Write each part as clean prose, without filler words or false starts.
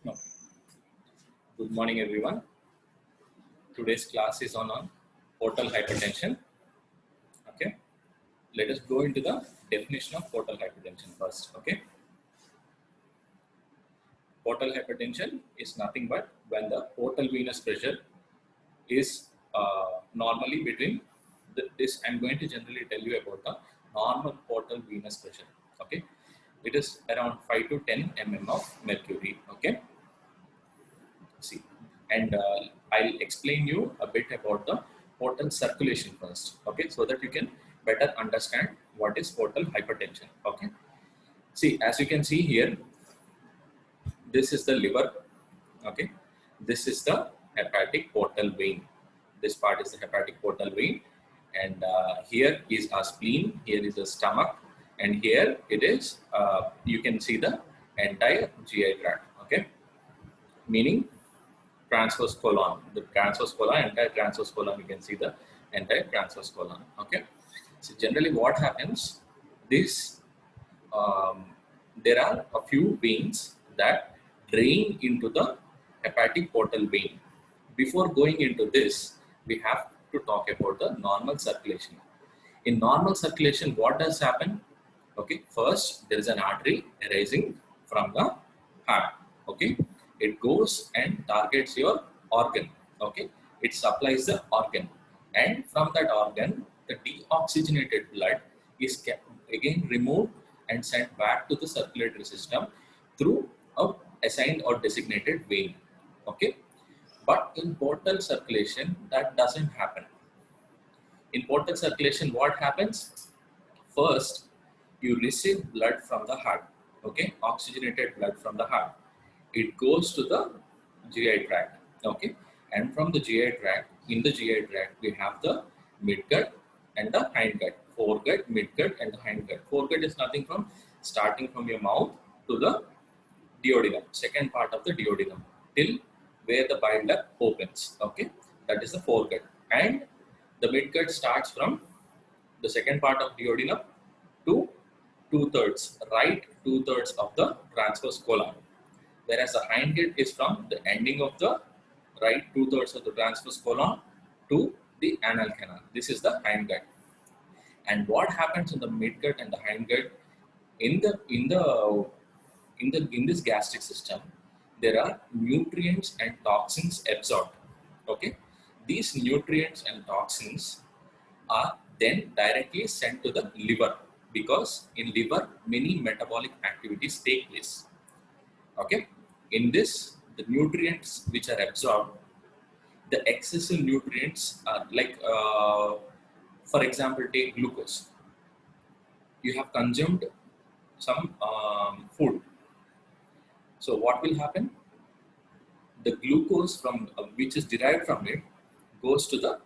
No. Good morning, everyone. Today's class is on portal hypertension. Okay. Let us go into the definition of portal hypertension first. Okay. Portal hypertension is nothing but when the portal venous pressure is normally between this. I'm going to generally tell you about the normal portal venous pressure. Okay. It is around 5 to 10 mm of mercury. Okay. See, and I'll explain you a bit about the portal circulation first, okay, so that you can better understand what is portal hypertension. Okay, see, as you can see here, this is the liver. Okay, this is the hepatic portal vein. This part is the hepatic portal vein, and here is our spleen, here is the stomach, and here it is, you can see the entire GI tract. Okay, meaning transverse colon, entire transverse colon, you can see the entire transverse colon. Okay, so generally what happens, this there are a few veins that drain into the hepatic portal vein. Before going into this, we have to talk about the normal circulation. In normal circulation, what does happen? Okay, first there is an artery arising from the heart. Okay, it goes and targets your organ. Okay, it supplies the organ, and from that organ, the deoxygenated blood is again removed and sent back to the circulatory system through a assigned or designated vein. Okay, but in portal circulation, that doesn't happen. In portal circulation, what happens? First, you receive blood from the heart, okay, oxygenated blood from the heart. It goes to the GI tract, okay, and from the GI tract, in the GI tract, we have the midgut and the hindgut, foregut, midgut, and the hindgut. Foregut is nothing from starting from your mouth to the duodenum, second part of the duodenum, till where the bile duct opens, okay, that is the foregut, and the midgut starts from the second part of duodenum to two-thirds, right two-thirds of the transverse colon, whereas the hindgut is from the ending of the right two-thirds of the transverse colon to the anal canal. This is the hindgut. And what happens in the midgut and the hindgut, in this gastric system, there are nutrients and toxins absorbed. Okay, these nutrients and toxins are then directly sent to the liver, because in liver many metabolic activities take place. Okay, in this, the nutrients which are absorbed, the excessive nutrients are like, for example, take glucose. You have consumed some food, so what will happen? The glucose from which is derived from it goes to the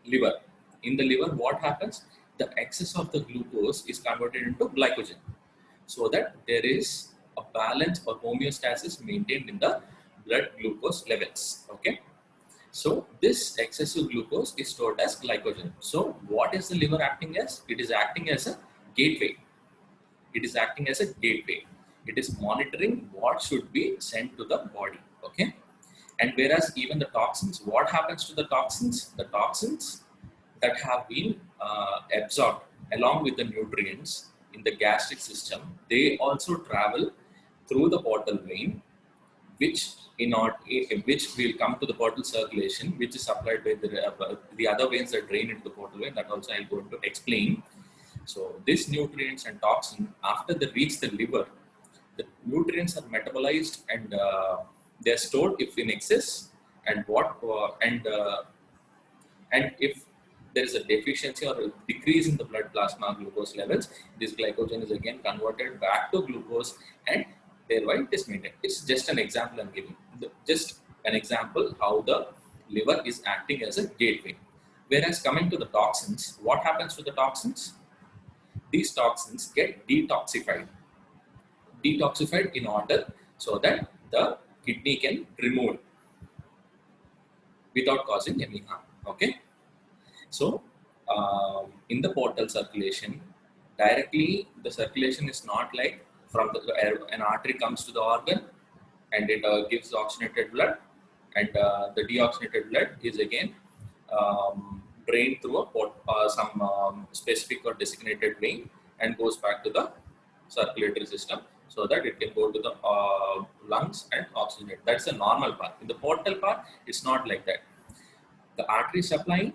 liver. In the liver, what happens? The excess of the glucose is converted into glycogen, so that there is a balance or homeostasis maintained in the blood glucose levels. Okay, so this excessive glucose is stored as glycogen. So what is the liver acting as? It is acting as a gateway. It is acting as a gateway. It is monitoring what should be sent to the body. Okay, and whereas even the toxins, what happens to the toxins? The toxins that have been absorbed along with the nutrients in the gastric system, they also travel through the portal vein, which which will come to the portal circulation, which is supplied by the other veins that drain into the portal vein. That also I'm going to explain. So these nutrients and toxin, after they reach the liver, the nutrients are metabolized and they are stored if in excess, and and if there is a deficiency or a decrease in the blood plasma glucose levels, this glycogen is again converted back to glucose, and thereby it is maintained. It's just an example I'm giving. Just an example how the liver is acting as a gateway. Whereas coming to the toxins, what happens to the toxins? These toxins get detoxified in order so that the kidney can remove without causing any harm. Okay, so in the portal circulation, directly the circulation is not like from an artery comes to the organ, and it gives oxygenated blood, and the deoxygenated blood is again drained through some specific or designated vein and goes back to the circulatory system so that it can go to the lungs and oxygenate. That's the normal part. In the portal part, it's not like that. The artery supplying,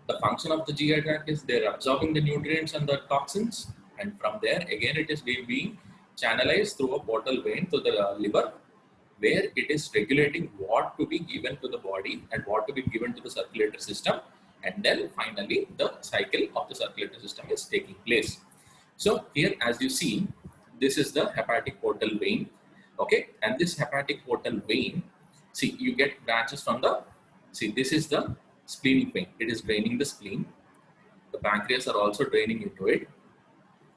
the function of the GI tract is they're absorbing the nutrients and the toxins, and from there again it is being channelized through a portal vein to the liver, where it is regulating what to be given to the body and what to be given to the circulatory system, and then finally the cycle of the circulatory system is taking place. So here, as you see, this is the hepatic portal vein, okay, and this hepatic portal vein, see, you get branches from the, see, this is the splenic vein. It is draining the spleen. The pancreas are also draining into it,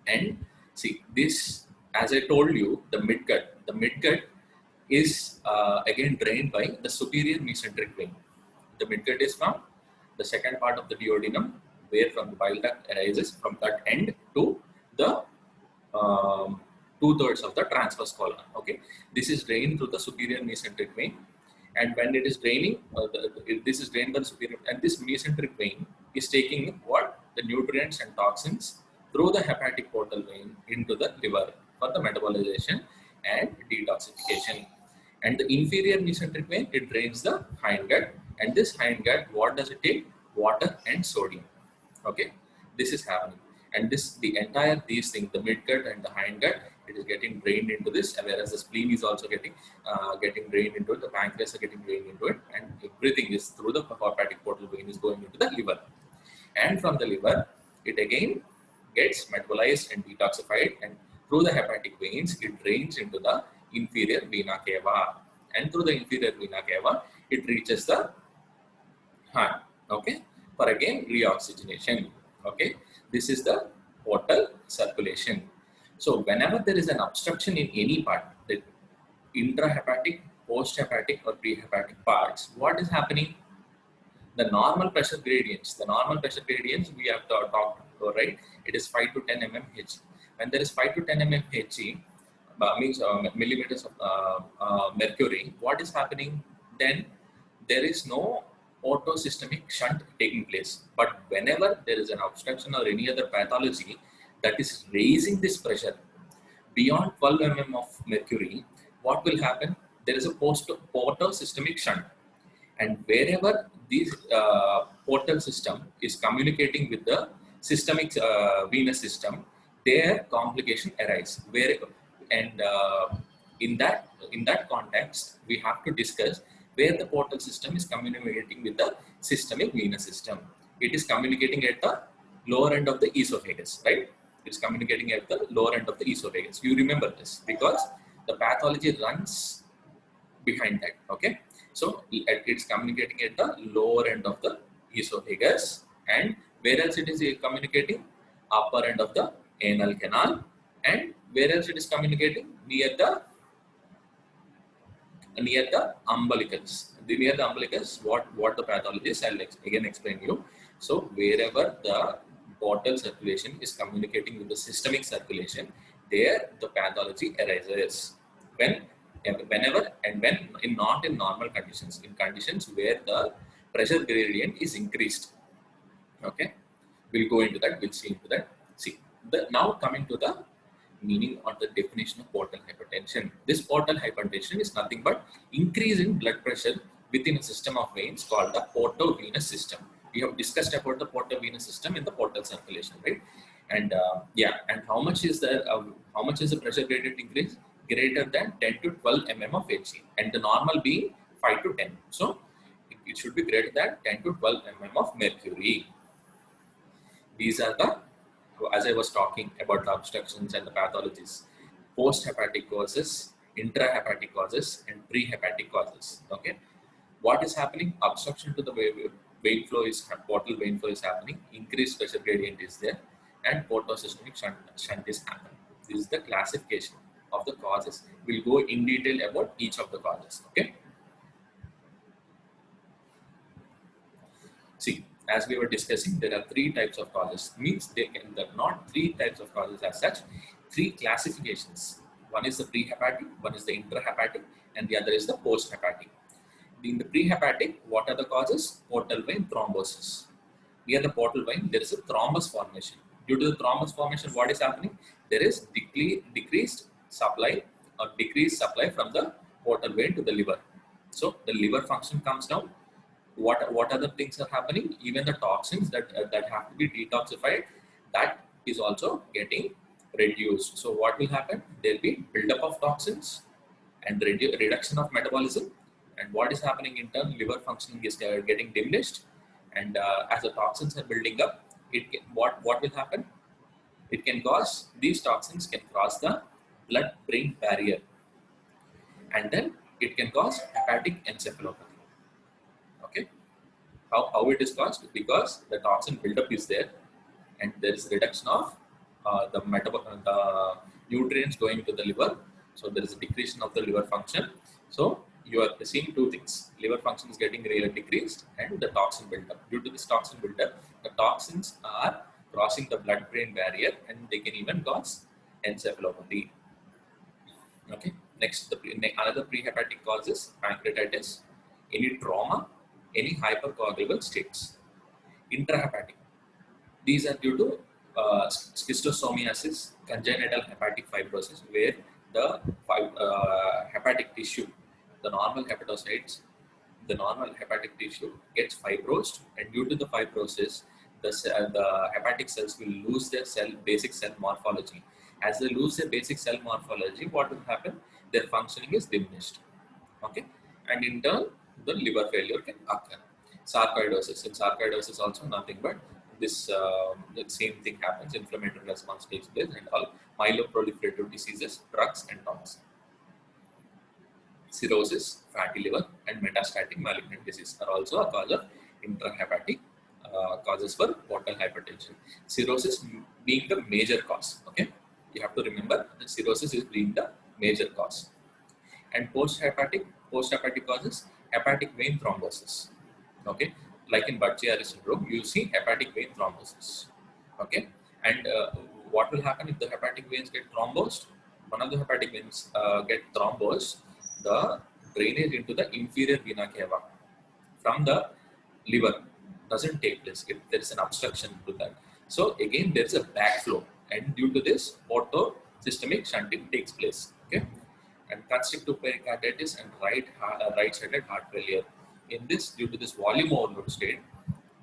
and see this, as I told you, the midgut is again drained by the superior mesenteric vein. The midgut is from the second part of the duodenum, where from the bile duct arises from that end to the 2/3 of the transverse colon. Okay, this is drained through the superior mesenteric vein, and when it is draining, this is drained by the superior, and this mesenteric vein is taking what, the nutrients and toxins through the hepatic portal vein into the liver for the metabolization and detoxification. And the inferior mesenteric vein, it drains the hindgut, and this hindgut, what does it take? Water and sodium. Okay, this is happening, and this, the entire these things, the midgut and the hindgut, it is getting drained into this, whereas the spleen is also getting drained into it. The pancreas are getting drained into it, and everything is through the hepatic portal vein is going into the liver, and from the liver, it again gets metabolized and detoxified, and through the hepatic veins, it drains into the inferior vena cava, and through the inferior vena cava, it reaches the heart, okay, for again reoxygenation. Okay, this is the portal circulation. So whenever there is an obstruction in any part, the intrahepatic, posthepatic or prehepatic parts, what is happening? The normal pressure gradients we have talked about, right? It is 5 to 10 mm Hg. When there is 5 to 10 mm Hg, means millimeters of mercury, what is happening? Then there is no autosystemic shunt taking place. But whenever there is an obstruction or any other pathology that is raising this pressure beyond 12 mm of mercury, what will happen? There is a autosystemic shunt. And wherever this portal system is communicating with the systemic venous system, their complication arise. In that context, we have to discuss where the portal system is communicating with the systemic venous system. It is communicating at the lower end of the esophagus, right? It's communicating at the lower end of the esophagus. You remember this because the pathology runs behind that, okay? So it's communicating at the lower end of the esophagus, and where else it is communicating? Upper end of the anal canal, and where else it is communicating? Near the umbilicus. Near the umbilicus, what the pathology is, I'll again explain you. So wherever the portal circulation is communicating with the systemic circulation, there the pathology arises. Whenever and when not in normal conditions, in conditions where the pressure gradient is increased. Okay, we'll go into that. We'll see into that. See, now coming to the meaning or the definition of portal hypertension. This portal hypertension is nothing but increase in blood pressure within a system of veins called the portovenous system. We have discussed about the portovenous system in the portal circulation, right? And and how much is the pressure gradient increase? Greater than 10 to 12 mm of Hg, and the normal being 5 to 10. So it should be greater than 10 to 12 mm of mercury. These are the, as I was talking about the obstructions and the pathologies, post-hepatic causes, intrahepatic causes, and pre-hepatic causes. Okay, what is happening? Obstruction to the vein flow is, portal vein flow is happening, increased pressure gradient is there, and portosystemic shunt is happening. This is the classification of the causes. We'll go in detail about each of the causes. Okay. See, as we were discussing, there are 3 types of causes. Means there are not 3 types of causes as such, 3 classifications. One is the prehepatic, one is the intrahepatic, and the other is the posthepatic. In the prehepatic, what are the causes? Portal vein thrombosis. Near the portal vein, there is a thrombus formation. Due to the thrombus formation, what is happening? There is decreased supply or decreased supply from the portal vein to the liver. So the liver function comes down. What other things are happening? Even the toxins that have to be detoxified, that is also getting reduced. So what will happen? There will be buildup of toxins and reduction of metabolism. And what is happening in turn? Liver functioning is getting diminished, and as the toxins are building up, what will happen? It can cause, these toxins can cross the blood-brain barrier, and then it can cause hepatic encephalopathy. Okay, how it is caused? Because the toxin buildup is there, and there is reduction of the nutrients going to the liver. So there is a decrease of the liver function. So you are seeing two things: liver function is getting really decreased, and the toxin buildup. Due to this toxin buildup, the toxins are crossing the blood-brain barrier, and they can even cause encephalopathy. Okay. Next, another prehepatic cause is pancreatitis, any trauma, any hypercoagulable states. Intrahepatic. These are due to schistosomiasis, congenital hepatic fibrosis, where the hepatic tissue, the normal hepatocytes, the normal hepatic tissue gets fibrosed, and due to the fibrosis, the hepatic cells will lose their basic cell morphology. As they lose their basic cell morphology, what will happen? Their functioning is diminished. Okay, and in turn, the liver failure can occur. Sarcoidosis. In sarcoidosis, also nothing but this the same thing happens. Inflammatory response takes place, and all myeloproliferative diseases, drugs, and toxins. Cirrhosis, fatty liver, and metastatic malignant disease are also a cause of intrahepatic causes for portal hypertension. Cirrhosis being the major cause. Okay, you have to remember that cirrhosis is being the major cause. And post-hepatic causes hepatic vein thrombosis. Okay, like in Budd-Chiari syndrome, you see hepatic vein thrombosis. Okay, and what will happen if the hepatic veins get thrombosed? One of the hepatic veins get thrombosed, the drainage into the inferior vena cava from the liver doesn't take place. There is an obstruction to that. So again, there is a backflow, and due to this, orthosystemic shunting takes place. Okay, and constrictive pericarditis and right-sided heart failure. In this, due to this volume overload state,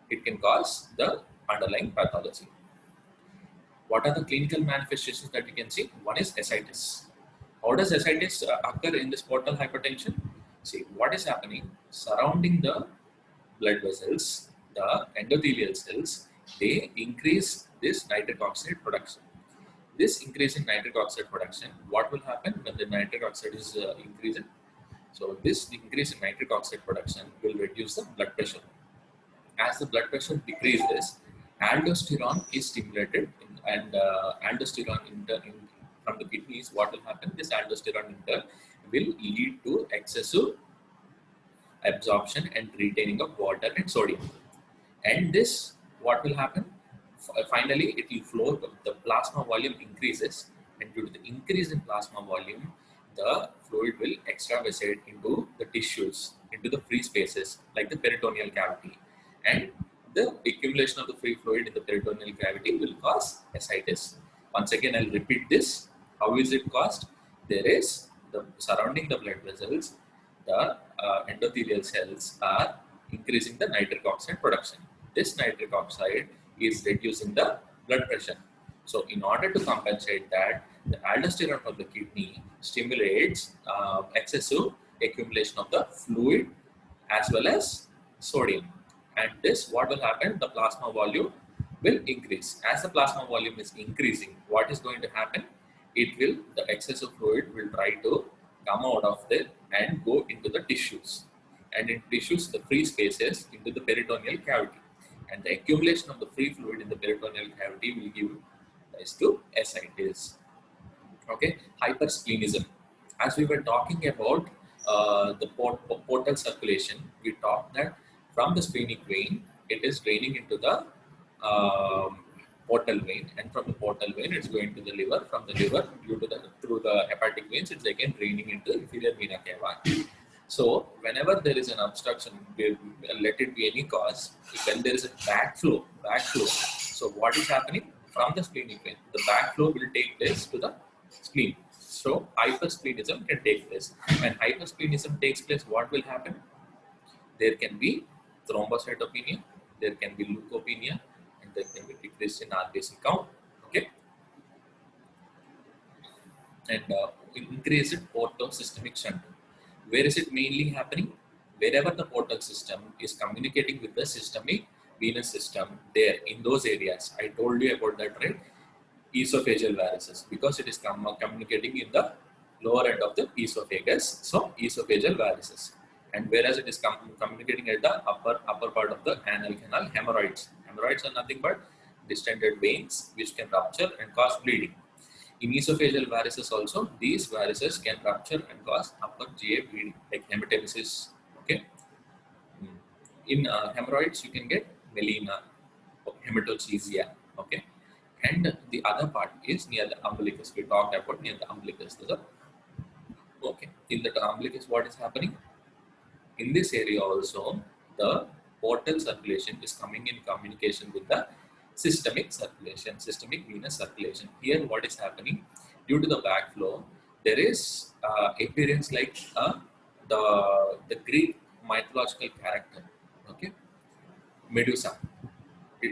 it can cause the underlying pathology. What are the clinical manifestations that you can see? One is ascites. How does ascites occur in this portal hypertension? See, what is happening surrounding the blood vessels, the endothelial cells, they increase this nitric oxide production. This increase in nitric oxide production, what will happen when the nitric oxide is increasing? So this increase in nitric oxide production will reduce the blood pressure. As the blood pressure decreases, aldosterone is stimulated, and aldosterone from the kidneys, what will happen? This aldosterone will lead to excessive absorption and retaining of water and sodium. And this, what will happen? Finally, it will flow, the plasma volume increases, and due to the increase in plasma volume, the fluid will extravasate into the tissues, into the free spaces like the peritoneal cavity. And the accumulation of the free fluid in the peritoneal cavity will cause ascites. Once again, I'll repeat this. How is it caused? There is surrounding the blood vessels, the endothelial cells are increasing the nitric oxide production. This nitric oxide is reducing the blood pressure. So in order to compensate that, the aldosterone from the kidney stimulates excessive accumulation of the fluid as well as sodium. And this, what will happen? The plasma volume will increase. As the plasma volume is increasing, what is going to happen? The excessive fluid will try to come out of there and go into the tissues. And in tissues, the free spaces into the peritoneal cavity. And the accumulation of the free fluid in the peritoneal cavity will give rise to ascites. Okay, hypersplenism. As we were talking about the portal circulation, we talked that from the splenic vein, it is draining into the portal vein, and from the portal vein it's going to the liver. From the liver, through the hepatic veins, it's again draining into inferior vena cava. So whenever there is an obstruction, let it be any cause, when there is a backflow. So what is happening from the splenic vein? The backflow will take place to the spleen. So hypersplenism can take place. When hypersplenism takes place, what will happen? There can be thrombocytopenia, there can be leukopenia, and there can be decrease in RBC count. Okay, and increased portal systemic shunt. Where is it mainly happening? Wherever the portal system is communicating with the systemic venous system, there in those areas. I told you about that, right? Esophageal varices, because it is communicating in the lower end of the esophagus. So esophageal varices. And whereas it is communicating at the upper part of the anal canal, hemorrhoids. Hemorrhoids are nothing but distended veins which can rupture and cause bleeding. In esophageal varices also, these varices can rupture and cause upper GI bleeding, like hematemesis. Okay. In hemorrhoids, you can get melena, hematochezia. Okay. And the other part is near the umbilicus. We talked about near the umbilicus. Okay. In the umbilicus, what is happening? In this area also, the portal circulation is coming in communication with the systemic circulation, systemic venous circulation. Here, what is happening? Due to the backflow, there is appearance like the Greek mythological character. Okay, Medusa.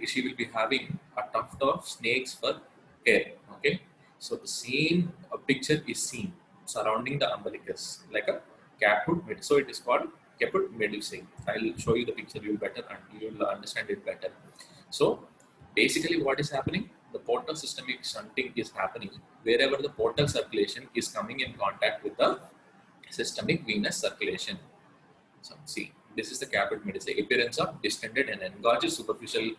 She will be having a tuft of snakes for hair. Okay, so the same picture is seen surrounding the umbilicus like a caput medusa. So it is called caput medusae. I'll show you the picture. You'll understand it better. So basically, what is happening? The portal systemic shunting is happening wherever the portal circulation is coming in contact with the systemic venous circulation. So see, this is the caput medusae, appearance of distended and engorged superficial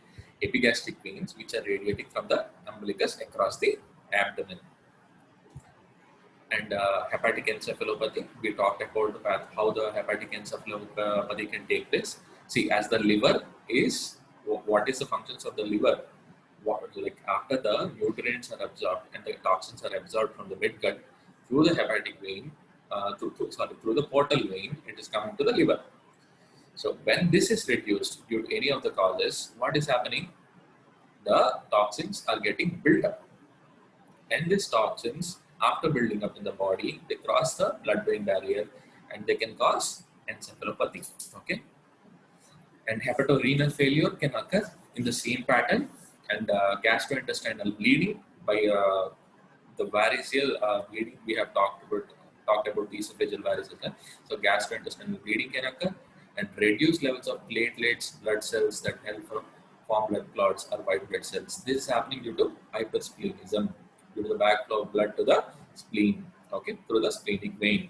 epigastric veins which are radiating from the umbilicus across the abdomen. And hepatic encephalopathy, we talked about the path, how the hepatic encephalopathy can take place. See, as the liver is, what is the functions of the liver? Like after the nutrients are absorbed and the toxins are absorbed from the midgut through the hepatic vein, through the portal vein, it is coming to the liver. So when this is reduced due to any of the causes, what is happening? The toxins are getting built up. And these toxins, after building up in the body, they cross the blood-brain barrier and they can cause encephalopathy. Okay. And hepatorenal failure can occur in the same pattern, and gastrointestinal bleeding by the variceal bleeding. We have talked about the esophageal varices. So gastrointestinal bleeding can occur, and reduced levels of platelets, blood cells that help form blood clots or white blood cells. This is happening due to hypersplenism, due to the backflow of blood to the spleen, okay, through the splenic vein,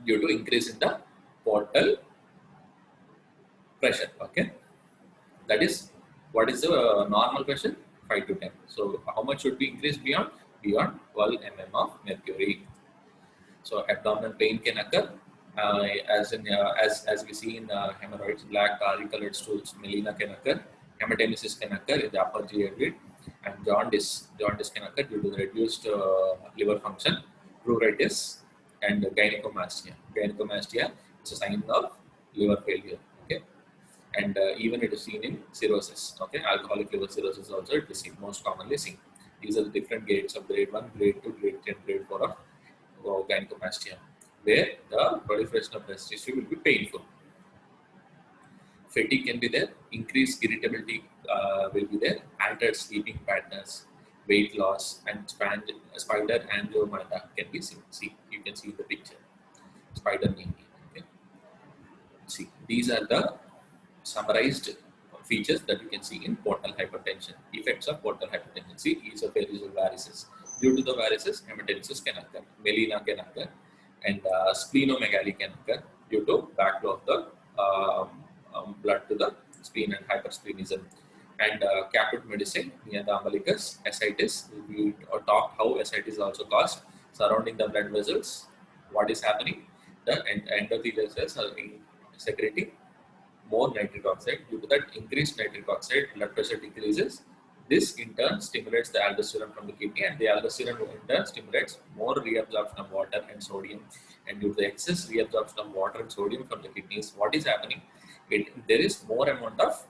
due to increase in the portal pressure. Okay, that is what is the normal pressure? 5 to 10. So how much should be increased beyond 12 mm of mercury? So abdominal pain can occur, as we see in hemorrhoids, black tarry colored stools, melena can occur, hematemesis can occur in the upper GI tract, and jaundice can occur due to the reduced liver function, pruritus, and gynecomastia. Gynecomastia is a sign of liver failure. Okay, and even it is seen in cirrhosis. Okay, alcoholic liver cirrhosis also it is seen, most commonly seen. These are the different grades of grade 1, grade 2, grade 10, grade 4 of gynecomastia, where the proliferation of breast tissue will be painful. Fatigue can be there, increased irritability will be there, altered sleeping patterns, weight loss, and spider angiomata can be seen. See, you can see the picture. Spider mainly. Okay. See, these are the summarized features that you can see in portal hypertension. Effects of portal hypertension. See, esophageal varices. Due to the varices, hematemesis can occur, melena can occur, and splenomegaly can occur due to backflow of the blood to the spleen and hypersplenism. And caput medusae near the umbilicus, ascites. We talked how ascites is also caused surrounding the blood vessels. What is happening? The endothelial cells are secreting more nitric oxide. Due to that increased nitric oxide, blood pressure decreases, This in turn stimulates the aldosterone from the kidney, and the aldosterone in turn stimulates more reabsorption of water and sodium. And due to the excess reabsorption of water and sodium from the kidneys, what is happening? There is more amount of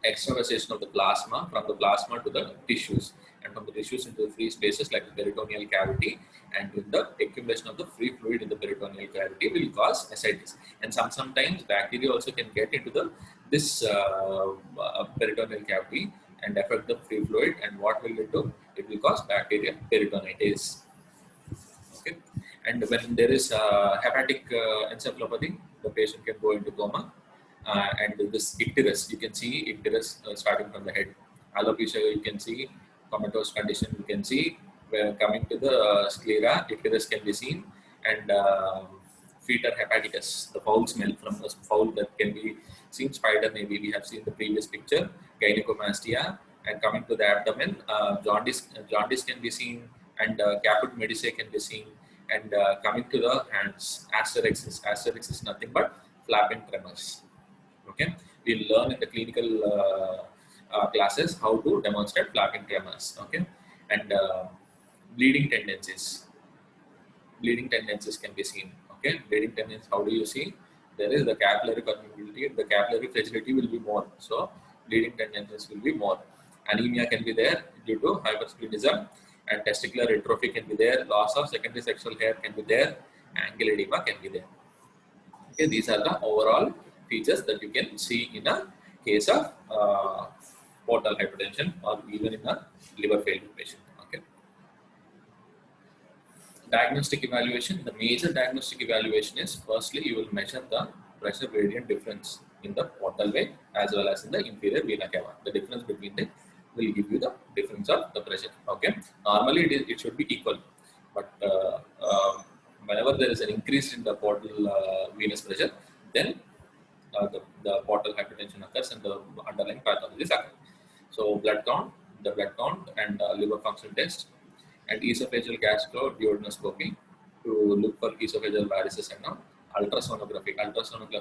extravasation of the plasma from the plasma to the tissues, and from the tissues into the free spaces like the peritoneal cavity, and with the accumulation of the free fluid in the peritoneal cavity will cause ascites. And sometimes bacteria also can get into the this peritoneal cavity and affect the free fluid, and what will it do? It will cause bacteria peritonitis. Okay, and when there is hepatic encephalopathy, the patient can go into coma. And this icterus, you can see icterus starting from the head. Alopecia, you can see comatose condition. You can see where coming to the sclera, icterus can be seen, and fetor hepaticus, the foul smell from the foul that can be seen. Spider, maybe we have seen the previous picture. Gynecomastia, and coming to the abdomen, jaundice can be seen, and caput medusae can be seen. And coming to the hands, asterix is nothing but flapping tremors. Okay, we'll learn in the clinical classes how to demonstrate flapping tremors. Okay, and bleeding tendencies can be seen. Okay, bleeding tendencies, how do you see? There is the capillary permeability, the capillary fragility will be more, so bleeding tendencies will be more. Anemia can be there due to hypersplenism, and testicular atrophy can be there. Loss of secondary sexual hair can be there. Angle edema can be there. Okay, these are the overall features that you can see in a case of portal hypertension, or even in a liver failure patient. Okay. Diagnostic evaluation. The major diagnostic evaluation is, firstly, you will measure the pressure gradient difference in the portal vein as well as in the inferior vena cava. The difference between them will give you the difference of the pressure. Okay. Normally it should be equal, but whenever there is an increase in the portal venous pressure, then the portal hypertension occurs and the underlying pathologies occur. So blood count, and liver function test, and esophageal gastroduodenoscopy to look for esophageal varices, and ultrasonography.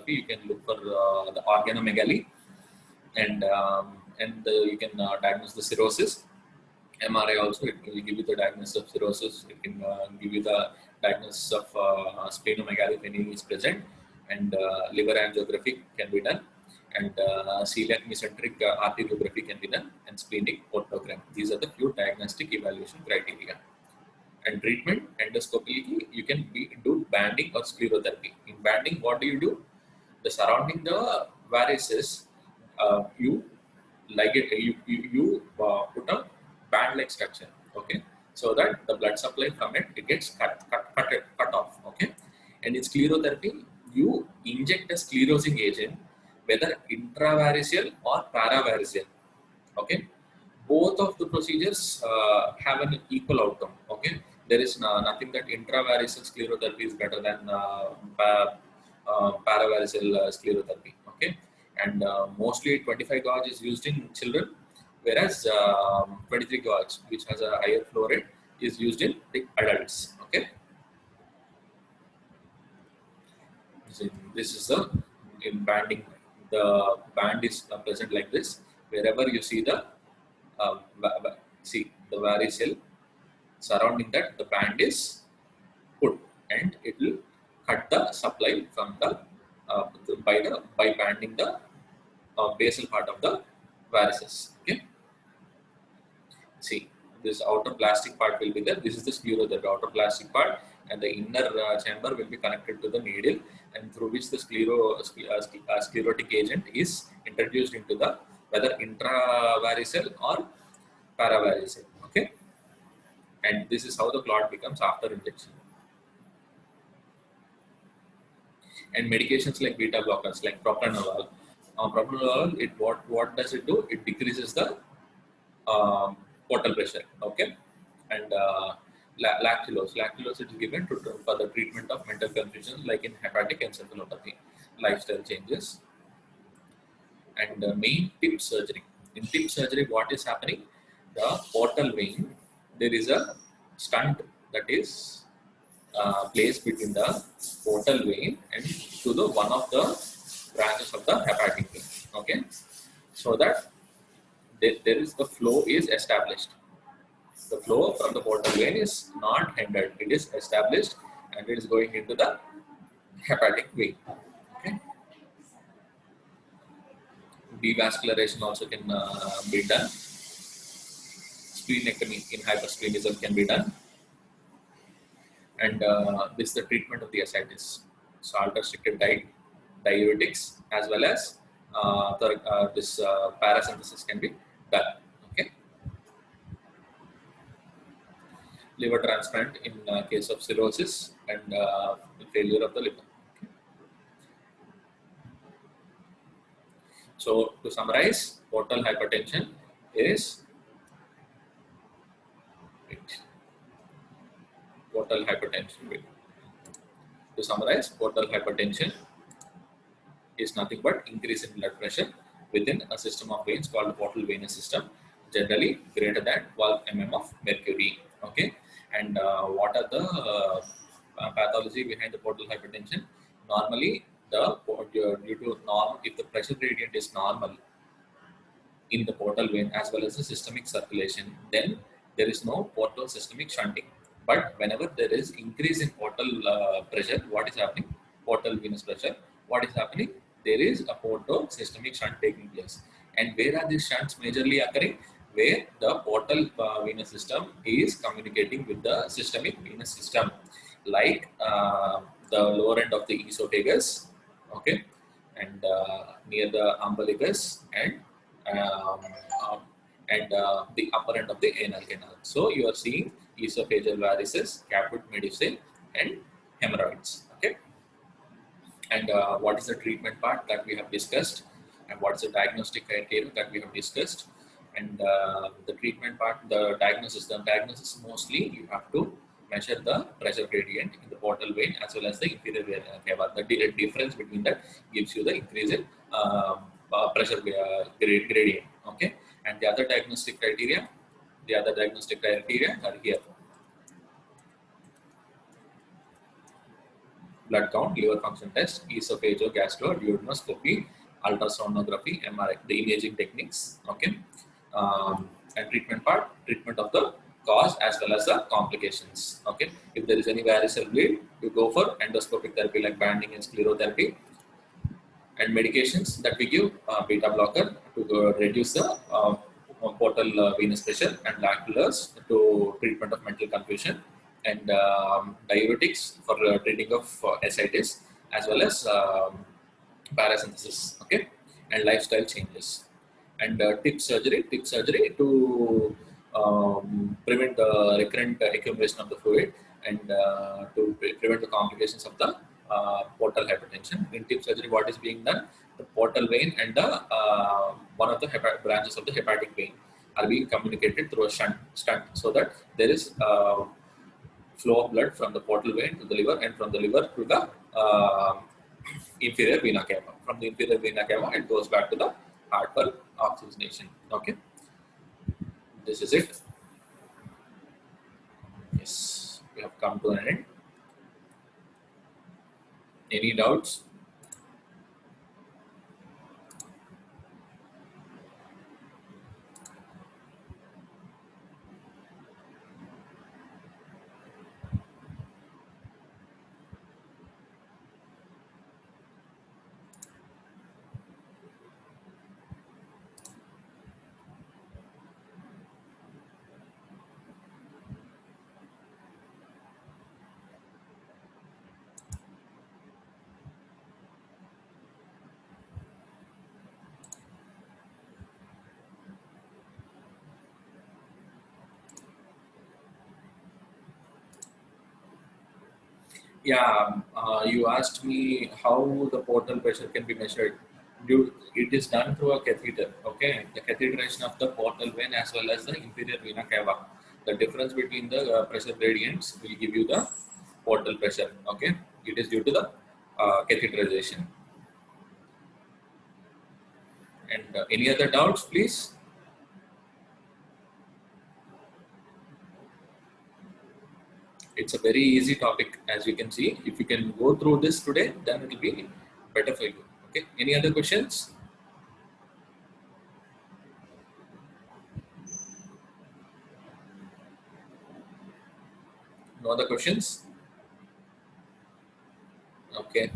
You can look for the organomegaly, and you can diagnose the cirrhosis. MRI also, it will give you the diagnosis of cirrhosis. It can give you the diagnosis of splenomegaly if any is present, and liver angiography can be done, and celiac mesenteric arteriography can be done, and splenic portogram. These are the few diagnostic evaluation criteria. And treatment, endoscopically, you can do banding or sclerotherapy. In banding, what do you do? The surrounding the varices, you put a band-like structure, okay, so that the blood supply from it gets cut off, okay. And in sclerotherapy, you inject a sclerosing agent, whether intravaricial or paravaricial, okay. Both of the procedures have an equal outcome, okay. There is nothing that intravaricial sclerotherapy is better than paravaricial sclerotherapy, okay. And mostly 25 gauge is used in children, whereas 23 gauge, which has a higher flow rate, is used in the adults, okay. This is the in banding. The band is present like this. Wherever you see the the varicelle, surrounding that the band is put, and it will cut the supply from the by banding the basal part of the varices. Okay. See, this outer plastic part will be there. This is the the outer plastic part, and the inner chamber will be connected to the needle, and through which the sclerotic agent is introduced into the whether intravaricelle or paravaricelle. Okay, and this is how the clot becomes after injection. And medications like beta blockers, like propranolol. Propranolol, what does it do? It decreases the portal pressure. Okay, and lactulose is given for the treatment of mental confusion, like in hepatic encephalopathy, lifestyle changes. And main tip surgery. In tip surgery, what is happening? The portal vein, there is a stent that is placed between the portal vein and to the one of the branches of the hepatic vein. Okay, so that there is the flow is established. The flow from the portal vein is not hindered. It is established and it is going into the hepatic vein. Okay. Devascularization also can be done. Splenectomy in hypersplenism can be done. And this is the treatment of the ascites. Salt restricted diet, diuretics, as well as this paracentesis can be done. Okay. Liver transplant in case of cirrhosis and failure of the liver. Okay. So to summarize, portal hypertension is portal hypertension. To summarize, portal hypertension is nothing but increase in blood pressure within a system of veins called the portal venous system, generally greater than 12 mm of mercury. Okay, and what are the pathology behind the portal hypertension? Normally, due to norm, if the pressure gradient is normal in the portal vein as well as the systemic circulation, then there is no portal systemic shunting. But whenever there is increase in portal pressure, what is happening? Portal venous pressure, what is happening? There is a portal systemic shunt taking place. And where are these shunts majorly occurring? Where the portal venous system is communicating with the systemic venous system, like the lower end of the esophagus, okay, and near the umbilicus and um, um, the upper end of the anal canal. So you are seeing esophageal varices, caput medusae, and hemorrhoids. Okay, and what is the treatment part that we have discussed, and what is the diagnostic criteria that we have discussed, and the treatment part, the diagnosis. The diagnosis mostly you have to measure the pressure gradient in the portal vein as well as the inferior vena cava. The difference between that gives you the increase in pressure gradient. Okay, and the other diagnostic criteria are here: blood count, liver function test, esophageal-gastro-duodenoscopy, ultrasonography, MRI, the imaging techniques. Okay, and treatment part, treatment of the cause as well as the complications. Okay, if there is any varicose bleed, you go for endoscopic therapy like banding and sclerotherapy. And medications that we give, beta blocker to reduce the portal venous pressure, and lactulose to treatment of mental confusion, and diuretics for treating of ascites, as well as paracentesis. Okay, and lifestyle changes, and tip surgery to prevent the recurrent accumulation of the fluid, and to prevent the complications of the portal hypertension. In tip surgery, what is being done? The portal vein and the one of the branches of the hepatic vein are being communicated through a shunt, so that there is flow of blood from the portal vein to the liver, and from the liver to the inferior vena cava. From the inferior vena cava, it goes back to the heart for oxygenation. Okay, this is it. Yes, we have come to an end. Any doubts? Yeah, you asked me how the portal pressure can be measured. It is done through a catheter. Okay, the catheterization of the portal vein as well as the inferior vena cava. The difference between the pressure gradients will give you the portal pressure. Okay, it is due to the catheterization. And any other doubts, please? It's a very easy topic, as you can see. If you can go through this today, then it will be better for you. Okay. Any other questions? No other questions? Okay.